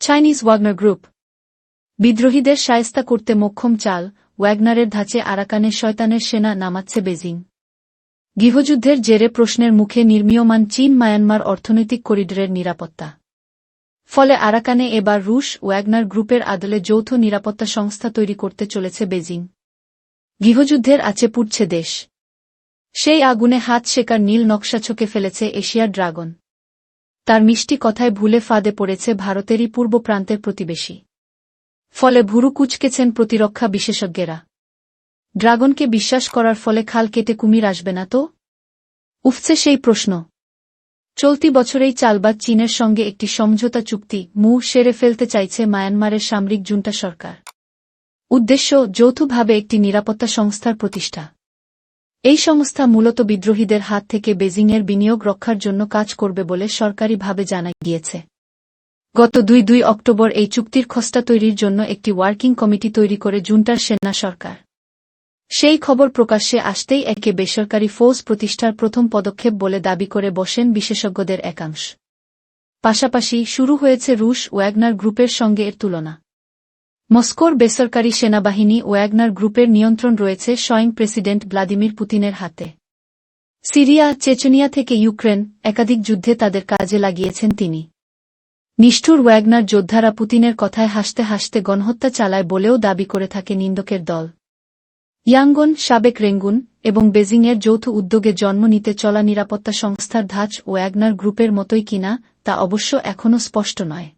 Chinese Wagner group বিদ্রোহীদের শায়েস্তা করতে মোক্ষম চাল, ওয়াগনারের ধাঁচে আরাকানে শয়তানের সেনা নামাচ্ছে বেজিং। গৃহযুদ্ধের জেরে প্রশ্নের মুখে নির্মীয়মান চীন মায়ানমার অর্থনৈতিক করিডোরের নিরাপত্তা। ফলে আরাকানে এবার রুশ ওয়াগনার গ্রুপের আদলে যৌথ নিরাপত্তা সংস্থা তৈরি করতে চলেছে বেজিং। গৃহযুদ্ধের আঁচে পুড়ছে দেশ। সেই আগুনে হাত শেখার নীল নকশা ছকে ফেলেছে এশিয়ার ড্রাগন। তার মিষ্টি কথায় ভুলে ফাঁদে পড়েছে ভারতেরই পূর্ব প্রান্তের প্রতিবেশী। ফলে ভুরু কুঁচকেছেন প্রতিরক্ষা বিশেষজ্ঞেরা। ড্রাগনকে বিশ্বাস করার ফলে খাল কেটে কুমির আসবে না তো? উঠছে সেই প্রশ্ন। চলতি বছরেই চালবাজ চীনের সঙ্গে একটি সমঝোতা চুক্তি সেরে ফেলতে চাইছে মায়ানমারের সামরিক জুন্টা সরকার। উদ্দেশ্য যৌথভাবে একটি নিরাপত্তা সংস্থার প্রতিষ্ঠা। এই সংস্থা মূলত বিদ্রোহীদের হাত থেকে বেজিংয়ের বিনিয়োগ রক্ষার জন্য কাজ করবে বলে সরকারিভাবে জানা গিয়েছে। গত ২ অক্টোবর এই চুক্তির খসড়া তৈরির জন্য একটি ওয়ার্কিং কমিটি তৈরি করে জুন্টার সেনা সরকার। সেই খবর প্রকাশ্যে আসতেই একে বেসরকারি ফৌজ প্রতিষ্ঠার প্রথম পদক্ষেপ বলে দাবি করে বসেন বিশেষজ্ঞদের একাংশ। পাশাপাশি শুরু হয়েছে রুশ ওয়াগনার গ্রুপের সঙ্গে এর তুলনা। মস্কোর বেসরকারি সেনাবাহিনী ওয়াগনার গ্রুপের নিয়ন্ত্রণ রয়েছে স্বয়ং প্রেসিডেন্ট ভ্লাদিমির পুতিনের হাতে। সিরিয়া, চেচনিয়া থেকে ইউক্রেন একাধিক যুদ্ধে তাদের কাজে লাগিয়েছেন তিনি। নিষ্ঠুর ওয়াগনার যোদ্ধারা পুতিনের কথায় হাসতে হাসতে গণহত্যা চালায় বলেও দাবি করে থাকে নিন্দকের দল। ইয়াঙ্গন, সাবেক রেঙ্গুন এবং বেজিংয়ের যৌথ উদ্যোগে জন্ম নিতে চলা নিরাপত্তা সংস্থার ধাঁচ ওয়াগনার গ্রুপের মতোই কিনা তা অবশ্য এখনও স্পষ্ট নয়।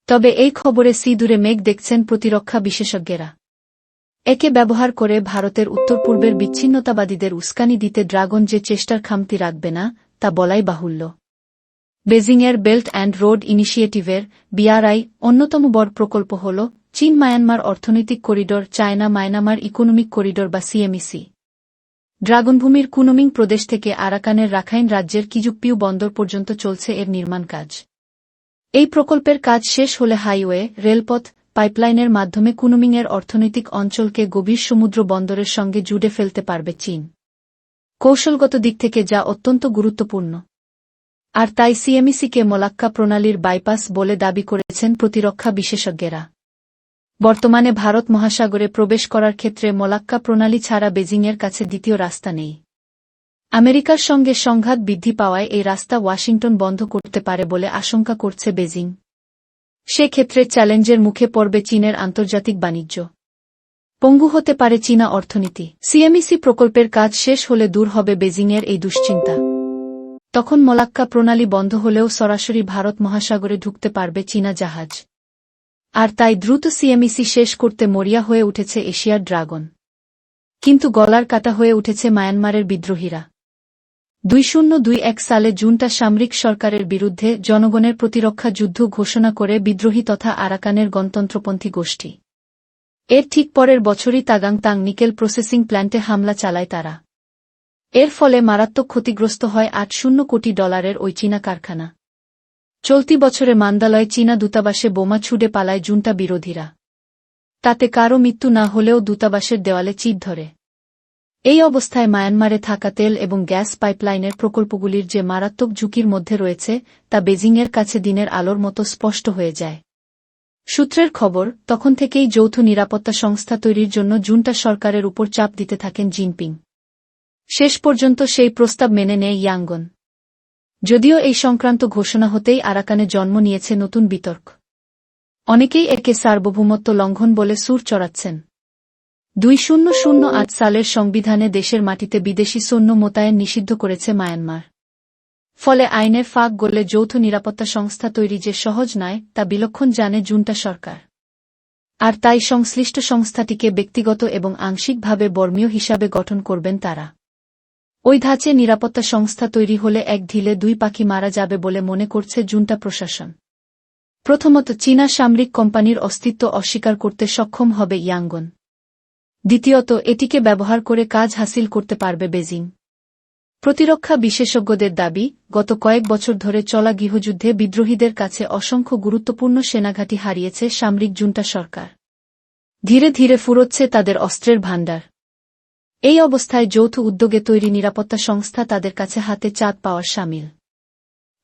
তবে এই খবরে সিঁদুরে মেঘ দেখছেন প্রতিরক্ষা বিশেষজ্ঞেরা। একে ব্যবহার করে ভারতের উত্তর পূর্বের বিচ্ছিন্নতাবাদীদের উস্কানি দিতে ড্রাগন যে চেষ্টার খামতি রাখবে না তা বলাই বাহুল্য। বেজিংয়ের বেল্ট অ্যান্ড রোড ইনিশিয়েটিভের BRI অন্যতম বড় প্রকল্প হল চীন মায়ানমার অর্থনৈতিক corridor, China Myanmar economic corridor বা CMEC। ড্রাগনভূমির কুনমিং প্রদেশ থেকে আরাকানের রাখাইন রাজ্যের কিজুকপিউ বন্দর পর্যন্ত চলছে এর নির্মাণ কাজ। এই প্রকল্পের কাজ শেষ হলে হাইওয়ে, রেলপথ, পাইপলাইনের মাধ্যমে কুনমিংয়ের অর্থনৈতিক অঞ্চলকে গভীর সমুদ্র বন্দরের সঙ্গে জুড়ে ফেলতে পারবে চীন। কৌশলগত দিক থেকে যা অত্যন্ত গুরুত্বপূর্ণ। আর তাই CMEC-কে মোলাক্কা প্রণালীর বাইপাস বলে দাবি করেছেন প্রতিরক্ষা বিশেষজ্ঞেরা। বর্তমানে ভারত মহাসাগরে প্রবেশ করার ক্ষেত্রে মোলাক্কা প্রণালী ছাড়া বেজিংয়ের কাছে দ্বিতীয় রাস্তা নেই। আমেরিকার সঙ্গে সংঘাত বৃদ্ধি পাওয়ায় এই রাস্তা ওয়াশিংটন বন্ধ করতে পারে বলে আশঙ্কা করছে বেজিং। সে ক্ষেত্রে চ্যালেঞ্জের মুখে পড়বে চীনের আন্তর্জাতিক বাণিজ্য। পঙ্গু হতে পারে চীনা অর্থনীতি। CMEC প্রকল্পের কাজ শেষ হলে দূর হবে বেজিংয়ের এই দুশ্চিন্তা। তখন মোলাক্কা প্রণালী বন্ধ হলেও সরাসরি ভারত মহাসাগরে ঢুকতে পারবে চীনা জাহাজ। আর তাই দ্রুত CMEC শেষ করতে মরিয়া হয়ে উঠেছে এশিয়ার ড্রাগন। কিন্তু গলার কাটা হয়ে উঠেছে মায়ানমারের বিদ্রোহীরা। 2021 সালে জুন্টা সামরিক সরকারের বিরুদ্ধে জনগণের প্রতিরক্ষা যুদ্ধ ঘোষণা করে বিদ্রোহী তথা আরাকানের গণতন্ত্রপন্থী গোষ্ঠী। এর ঠিক পরের বছরই তাগাং তাং নিকেল প্রসেসিং প্ল্যান্টে হামলা চালায় তারা। এর ফলে মারাত্মক ক্ষতিগ্রস্ত হয় $80 কোটি ওই চীনা কারখানা। চলতি বছরে মান্দালয় চীনা দূতাবাসে বোমা ছুড়ে পালায় জুন্টা বিরোধীরা। তাতে কারও মৃত্যু না হলেও দূতাবাসের দেওয়ালে চির ধরে। এই অবস্থায় মায়ানমারে থাকা তেল এবং গ্যাস পাইপলাইনের প্রকল্পগুলির যে মারাত্মক ঝুঁকির মধ্যে রয়েছে তা বেজিংয়ের কাছে দিনের আলোর মতো স্পষ্ট হয়ে যায়। সূত্রের খবর, তখন থেকেই যৌথ নিরাপত্তা সংস্থা তৈরির জন্য জুন্টা সরকারের উপর চাপ দিতে থাকেন জিনপিং। শেষ পর্যন্ত সেই প্রস্তাব মেনে নেয় ইয়াঙ্গন। যদিও এই সংক্রান্ত ঘোষণা হতেই আরাকানে জন্ম নিয়েছে নতুন বিতর্ক। অনেকেই একে সার্বভৌমত্ব লঙ্ঘন বলে সুর চড়াচ্ছেন। 2008 সালের সংবিধানে দেশের মাটিতে বিদেশি সৈন্য মোতায়েন নিষিদ্ধ করেছে মায়ানমার। ফলে আইনের ফাঁক গলে যৌথ নিরাপত্তা সংস্থা তৈরি যে সহজ নয় তা বিলক্ষণ জানে জুন্টা সরকার। আর তাই সংশ্লিষ্ট সংস্থাটিকে ব্যক্তিগত এবং আংশিকভাবে বর্মীয় হিসাবে গঠন করবেন তারা। ওই ধাঁচে নিরাপত্তা সংস্থা তৈরি হলে এক ঢিলে দুই পাখি মারা যাবে বলে মনে করছে জুন্টা প্রশাসন। প্রথমত, চীনা সামরিক কোম্পানির অস্তিত্ব অস্বীকার করতে সক্ষম হবে ইয়াঙ্গন। দ্বিতীয়ত, এটিকে ব্যবহার করে কাজ হাসিল করতে পারবে বেজিং। প্রতিরক্ষা বিশেষজ্ঞদের দাবি, গত কয়েক বছর ধরে চলা গৃহযুদ্ধে বিদ্রোহীদের কাছে অসংখ্য গুরুত্বপূর্ণ সেনাঘাঁটি হারিয়েছে সামরিক জুন্টা সরকার। ধীরে ধীরে ফুরোচ্ছে তাদের অস্ত্রের ভাণ্ডার। এই অবস্থায় যৌথ উদ্যোগে তৈরি নিরাপত্তা সংস্থা তাদের কাছে হাতে চাঁদ পাওয়ার শামিল।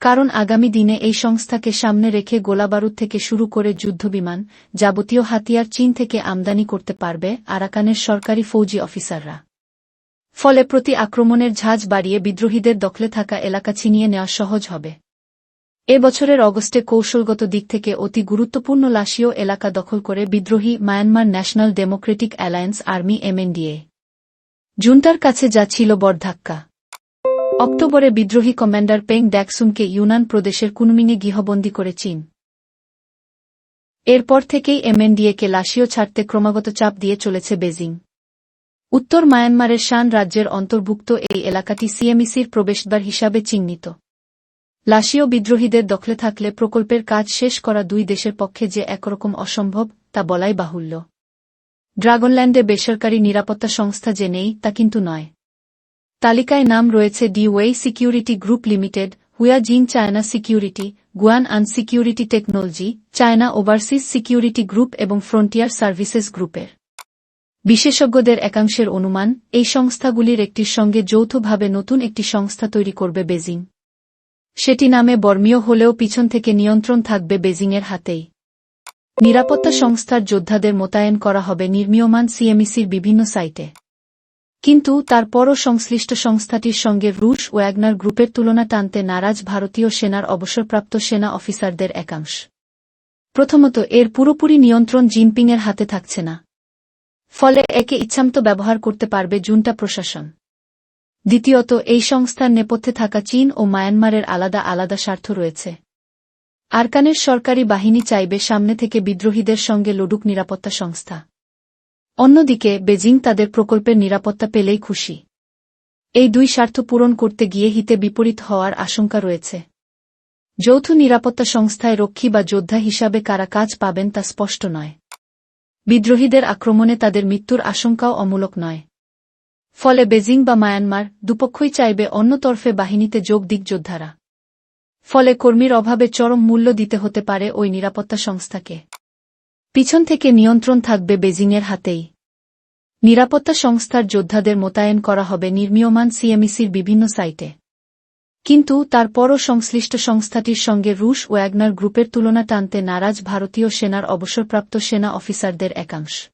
কারণ আগামী দিনে এই সংস্থাকে সামনে রেখে গোলাবারুদ থেকে শুরু করে যুদ্ধবিমান, যাবতীয় হাতিয়ার চীন থেকে আমদানি করতে পারবে আরাকানের সরকারি ফৌজি অফিসাররা। ফলে প্রতি আক্রমণের ঝাঁজ বাড়িয়ে বিদ্রোহীদের দখলে থাকা এলাকা ছিনিয়ে নেওয়া সহজ হবে। এ বছরের অগস্টে কৌশলগত দিক থেকে অতি গুরুত্বপূর্ণ লাশীয় এলাকা দখল করে বিদ্রোহী Myanmar National Democratic Alliance Army MNDA জুন্টার কাছে যা ছিল বড় ধাক্কা। অক্টোবরে বিদ্রোহী কমান্ডার পেং ড্যাকসুনকে ইউনান প্রদেশের কুনমিংয়ে গৃহবন্দী করে চীন। এরপর থেকেই এমএনডিএকে লাশীয় ছাড়তে ক্রমাগত চাপ দিয়ে চলেছে বেজিং। উত্তর মায়ানমারের শান রাজ্যের অন্তর্ভুক্ত এই এলাকাটি সিএমইসির প্রবেশদ্বার হিসাবে চিহ্নিত। লাশীয় বিদ্রোহীদের দখলে থাকলে প্রকল্পের কাজ শেষ করা দুই দেশের পক্ষে যে একরকম অসম্ভব তা বলাই বাহুল্য। ড্রাগনল্যান্ডে বেসরকারি নিরাপত্তা সংস্থা যে নেই তা কিন্তু নয়। তালিকায় নাম রয়েছে De Wei Security Group Limited, Hua Jing China Security, Guan An Security Technology, China Overseas Security Group এবং ফ্রন্টিয়ার সার্ভিসেস গ্রুপের। বিশেষজ্ঞদের একাংশের অনুমান, এই সংস্থাগুলির একটির সঙ্গে যৌথভাবে নতুন একটি সংস্থা তৈরি করবে বেজিং। সেটি নামে বর্মীয় হলেও পিছন থেকে নিয়ন্ত্রণ থাকবে বেজিংয়ের হাতেই। নিরাপত্তা সংস্থার যোদ্ধাদের মোতায়েন করা হবে নির্মীয়মান সিএমইসির বিভিন্ন সাইটে। কিন্তু তারপরও সংশ্লিষ্ট সংস্থাটির সঙ্গে রুশ ওয়াগনার গ্রুপের তুলনা টানতে নারাজ ভারতীয় সেনার অবসরপ্রাপ্ত সেনা অফিসারদের একাংশ। প্রথমত, এর পুরোপুরি নিয়ন্ত্রণ জিনপিংয়ের হাতে থাকছে না। ফলে একে ইচ্ছামতো ব্যবহার করতে পারবে জুন্টা প্রশাসন। দ্বিতীয়ত, এই সংস্থার নেপথ্যে থাকা চীন ও মায়ানমারের আলাদা আলাদা স্বার্থ রয়েছে। আরাকানের সরকারি বাহিনী চাইবে সামনে থেকে বিদ্রোহীদের সঙ্গে লড়ুক নিরাপত্তা সংস্থা। অন্যদিকে বেজিং তাদের প্রকল্পের নিরাপত্তা পেলেই খুশি। এই দুই স্বার্থ পূরণ করতে গিয়ে হিতে বিপরীত হওয়ার আশঙ্কা রয়েছে। যৌথ নিরাপত্তা সংস্থায় রক্ষী বা যোদ্ধা হিসাবে কারা কাজ পাবেন তা স্পষ্ট নয়। বিদ্রোহীদের আক্রমণে তাদের মৃত্যুর আশঙ্কাও অমূলক নয়। ফলে বেজিং বা মায়ানমার দুপক্ষই চাইবে অন্য তরফে বাহিনীতে যোগ দিক যোদ্ধারা। ফলে কর্মীর অভাবে চরম মূল্য দিতে হতে পারে ওই নিরাপত্তা সংস্থাকে। পিছন থেকে নিয়ন্ত্রণ থাকবে বেজিংয়ের হাতেই। নিরাপত্তা সংস্থার যোদ্ধাদের মোতায়েন করা হবে নির্মীয়মান সিএমইসির বিভিন্ন সাইটে। কিন্তু তারপরও সংশ্লিষ্ট সংস্থাটির সঙ্গে রুশ ওয়াগনার গ্রুপের তুলনা টানতে নারাজ ভারতীয় সেনার অবসরপ্রাপ্ত সেনা অফিসারদের একাংশ।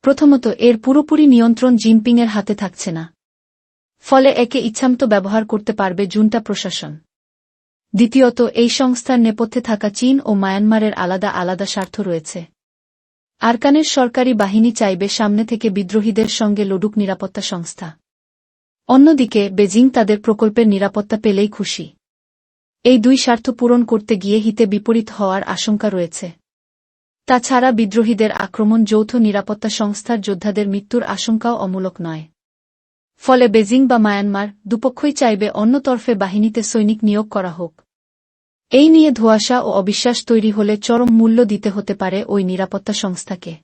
প্রথমত, এর পুরোপুরি নিয়ন্ত্রণ জিনপিংয়ের হাতে থাকছে না। ফলে একে ইচ্ছামতো ব্যবহার করতে পারবে জুন্টা প্রশাসন। দ্বিতীয়ত, এই সংস্থার নেপথ্যে থাকা চীন ও মায়ানমারের আলাদা আলাদা স্বার্থ রয়েছে। আরাকানের সরকারি বাহিনী চাইবে সামনে থেকে বিদ্রোহীদের সঙ্গে লড়ুক নিরাপত্তা সংস্থা। অন্যদিকে বেজিং তাদের প্রকল্পের নিরাপত্তা পেলেই খুশি। এই দুই স্বার্থ পূরণ করতে গিয়ে হিতে বিপরীত হওয়ার আশঙ্কা রয়েছে। তাছাড়া বিদ্রোহীদের আক্রমণ যৌথ নিরাপত্তা সংস্থার যোদ্ধাদের মৃত্যুর আশঙ্কাও অমূলক নয়। ফলে বেজিং বা মায়ানমার দুপক্ষই চাইবে অন্য তরফে বাহিনীতে সৈনিক নিয়োগ করা হোক। এই নিয়ে ধোঁয়াশা ও অবিশ্বাস তৈরি হলে চরম মূল্য দিতে হতে পারে ওই নিরাপত্তা সংস্থাকে।